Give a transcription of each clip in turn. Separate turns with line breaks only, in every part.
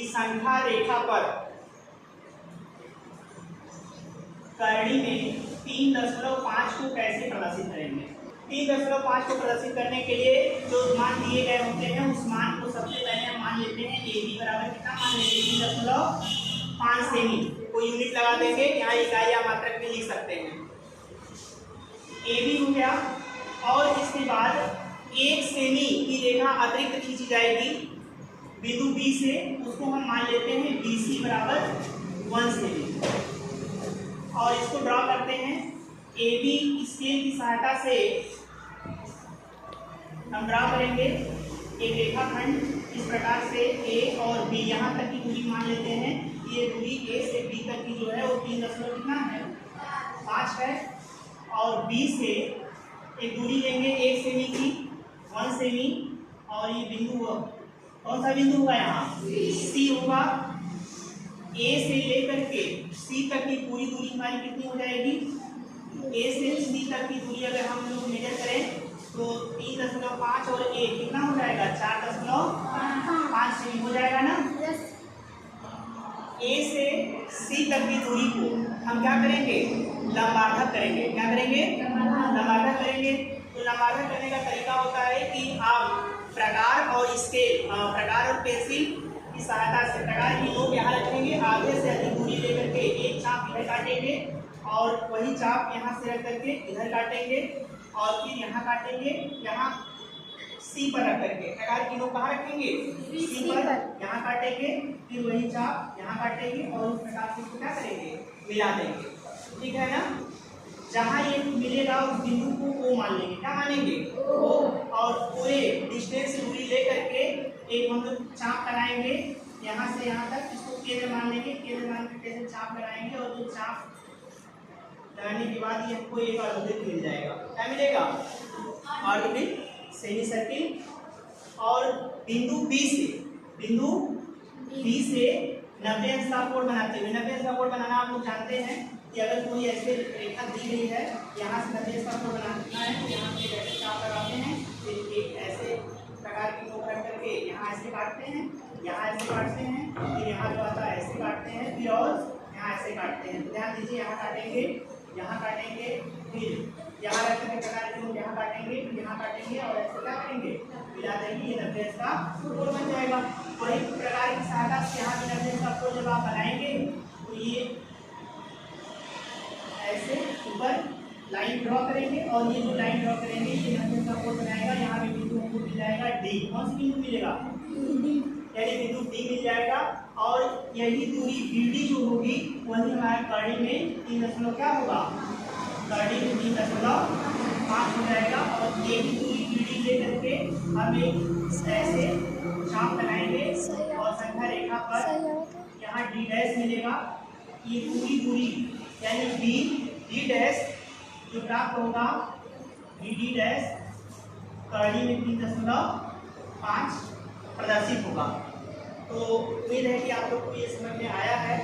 कि संख्या रेखा पर करनी में 3.5 को कैसे प्रदर्शित करेंगे। 3.5 को प्रदर्शित करने के लिए जो मान दिए गए होते हैं उस मान को सबसे पहले हम मान लेते हैं ए बी बराबर कितना मान लेते हैं 3.5 सेमी को यूनिट लगा देंगे। यहाँ इकाई या मात्रक में लिख सकते हैं। ए बी हो गया और इसके बाद 1 सेमी की रेखा अतिरिक्त खींची जाएगी बिंदु बी से, उसको हम मान लेते हैं बी सी बराबर 1 सेमी और इसको ड्रॉ करते हैं। ए बी स्केल की सहायता से हम ड्रॉ करेंगे एक रेखाखंड इस प्रकार से ए और बी, यहाँ तक की दूरी मान लेते हैं। ये दूरी ए से बी तक की जो है वो 3.5 है और बी से एक दूरी लेंगे 1 सेमी की 1 सेमी और ये बिंदु कौन सा बिंदु होगा यहाँ सी होगा। ए से लेकर के सी तक की पूरी दूरी हमारी कितनी हो जाएगी, ए से सी तक की दूरी अगर हम लोग मेजर करें तो 3.5 और 1 कितना हो जाएगा 4.5 सेमी हो जाएगा ना। ए से सी तक की दूरी को हम क्या करेंगे लंबार्धक करेंगे। क्या करेंगे लंबार्धक करेंगे। तो लंबार्धक करने का तरीका होता है कि आप प्रकार और स्केल प्रकार और पेंसिल की सहायता से प्रकार की नोक यहाँ रखेंगे, आधे से अधिक दूरी लेकर के एक चाप इधर काटेंगे और वही चाप यहाँ से रख करके इधर काटेंगे और फिर यहाँ काटेंगे, यहाँ सी पर रख करके प्रकार की नोक कहाँ रखेंगे सी पर, यहाँ काटेंगे फिर वही चाप यहाँ काटेंगे और उस प्रकार से इसको क्या करेंगे मिला देंगे। ठीक है ना। जहाँ ये मिलेगा उस बिंदु को ओ मान लेंगे। क्या मानेंगे ओ, और पूरे डिस्टेंस दूरी ले करके एक हम लोग चाप लगाएंगे यहाँ से यहाँ तक, इसको केंद्र मान लेंगे। केंद्र मान करके से चाप लगाएंगे और जो चाप लगाने के बाद ये हमको एक ऑर्बिट मिल जाएगा। क्या मिलेगा ऑर्बिट सेमी सर्किल। और बिंदु बी से 90 अंश का कोण बनाते हुए, 90 अंश का कोण बनाना आप लोग जानते हैं कि अगर कोई ऐसे रेखा दी गई है यहाँ से 90 अंश का कोण बनाना है तो यहाँ पे ऐसे चाप लगाते हैं, फिर एक ऐसे प्रकार की नोक रख करके यहाँ ऐसे काटते हैं, यहाँ ऐसे काटते हैं, फिर यहाँ जो आता है ऐसे काटते हैं, फिर और यहाँ ऐसे काटते हैं। तो ध्यान दीजिए यहाँ काटेंगे, फिर यहाँ रख करके प्रकार की नोक यहाँ काटेंगे, फिर यहाँ काटेंगे और ऐसे क्या करेंगे मिला देंगे, ये 90 अंश का कोण बन जाएगा। वही प्रकार की सहायता से यहाँ भी 90 अंश का कोण जब आप बनाएंगे तो ये ऐसे ऊपर लाइन ड्रॉ करेंगे और ये जो लाइन ड्रॉ करेंगे ये 90 अंश का कोण बनाएगा। यहाँ पे बिंदु हमको मिल जाएगा डी। कौन सी बिंदु मिलेगा यानी बिंदु डी मिल जाएगा और यही दूरी बीडी जो होगी वही हमारे कर्णी में 3 क्या होगा कर्णी में 3.5 हो जाएगा। और यही दूरी बीडी ले करके हम एक ऐसे चाप बनाएंगे और संख्या रेखा पर यहाँ डी डैश मिलेगा। ये पूरी दूरी यानी डी डैश जो प्राप्त होगा डी डैश कर्णी में 3.5 प्रदर्शित होगा। तो उम्मीद है कि आप लोग को ये समझ में आया है।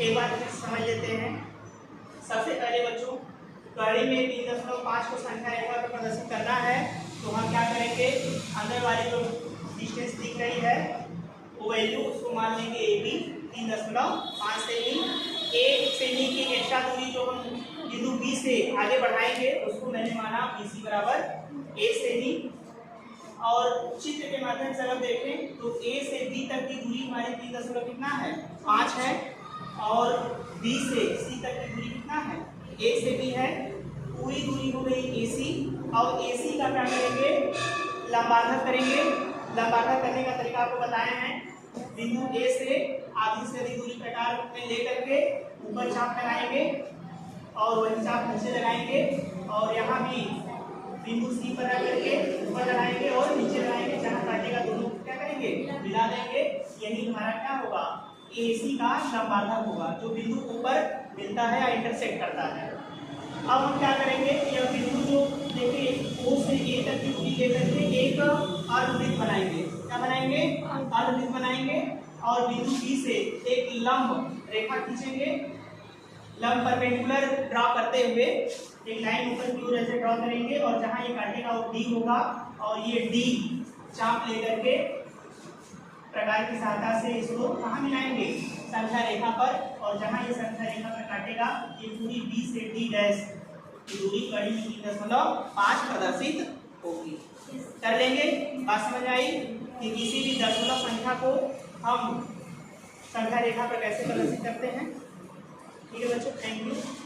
एक बार फिर समझ लेते हैं। सबसे पहले बच्चों कर्णी में 3.5 को संख्या रेखा पर प्रदर्शित करना है तो हम क्या करेंगे, अंदर वाली जो डिस्टेंस दिख रही है वो वैल्यू उसको मान लेंगे ए बी 3.5 सेमी। 1 सेमी की एक्स्ट्रा दूरी जो हम बिंदु बी से आगे बढ़ाएंगे उसको मैंने माना बी सी बराबर 1 सेमी। और चित्र के माध्यम से अगर देखें तो ए से बी तक की दूरी हमारी 3.5 है और बी से सी तक की दूरी कितना है 1 से बी है। पूरी दूरी हो गई ए सी और ए सी का क्या करेंगे लंबार्धक करेंगे। लंबार्धक करने का तरीका आपको बताया है। बिंदु ए से आधी से अधिक दूरी प्रकार में लेकर के ऊपर चाप लगाएंगे और वही चाप नीचे लगाएंगे और यहाँ भी बिंदु सी पर रख करके ऊपर लगाएंगे और नीचे लगाएंगे। जहाँ काटेगा दोनों क्या करेंगे मिला देंगे। यही हमारा क्या होगा ए सी का लंबार्धक होगा जो बिंदु ऊपर मिलता है या इंटरसेक्ट करता है। अब हम क्या करेंगे, यह बिंदु जो देखिए ओ से ए तक की दूरी लेकर के एक अर्धवृत्त बनाएंगे। क्या बनाएंगे अर्धवृत्त बनाएंगे और बिंदु बी से एक लंब रेखा खींचेंगे। लंब परपेंडिकुलर ड्रॉ करते हुए एक लाइन ऊपर की ओर ऐसे ड्रॉ करेंगे और जहां ये काटेगा वो डी होगा और ये डी चाप लेकर के प्रकार की सहायता से इसको कहाँ मिलाएंगे, संख्या रेखा पर, और जहाँ ये संख्या रेखा पर काटेगा ये पूरी B से D डैश की दूरी कड़ी में 3.5 प्रदर्शित होगी। कर लेंगे। बात समझ आई कि किसी भी दशमलव संख्या को हम संख्या रेखा पर कैसे प्रदर्शित करते हैं। ठीक है बच्चों, थैंक यू।